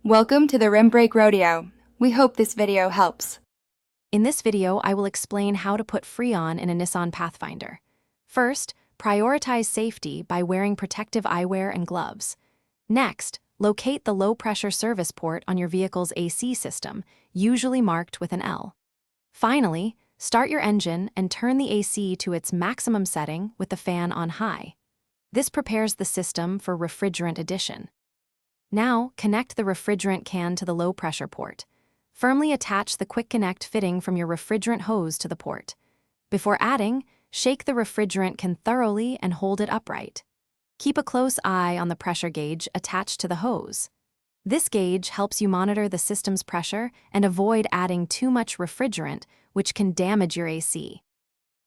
Welcome to the Rim Break Rodeo. We hope this video helps. In this video, I will explain how to put Freon in a Nissan Pathfinder. First, prioritize safety by wearing protective eyewear and gloves. Next, locate the low-pressure service port on your vehicle's AC system, usually marked with an L. Finally, start your engine and turn the AC to its maximum setting with the fan on high. This prepares the system for refrigerant addition. Now, connect the refrigerant can to the low-pressure port. Firmly attach the quick connect fitting from your refrigerant hose to the port. Before adding, shake the refrigerant can thoroughly and hold it upright. Keep a close eye on the pressure gauge attached to the hose. This gauge helps you monitor the system's pressure and avoid adding too much refrigerant, which can damage your AC.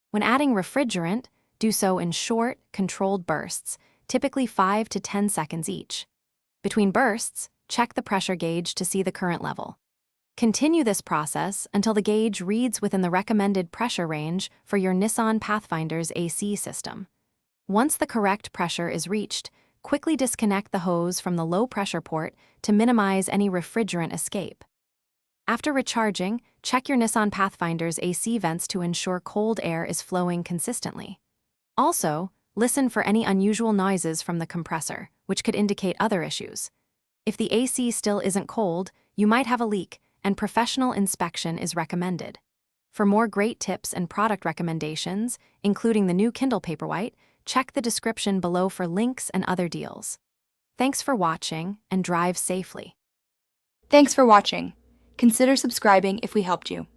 When adding refrigerant, do so in short, controlled bursts, typically 5 to 10 seconds each. Between bursts, check the pressure gauge to see the current level. Continue this process until the gauge reads within the recommended pressure range for your Nissan Pathfinder's AC system. Once the correct pressure is reached, quickly disconnect the hose from the low-pressure port to minimize any refrigerant escape. After recharging, check your Nissan Pathfinder's AC vents to ensure cold air is flowing consistently. Also, listen for any unusual noises from the compressor, which could indicate other issues. If the AC still isn't cold, you might have a leak, and professional inspection is recommended. For more great tips and product recommendations, including the new Kindle Paperwhite, check the description below for links and other deals. Thanks for watching, and drive safely. Thanks for watching. Consider subscribing if we helped you.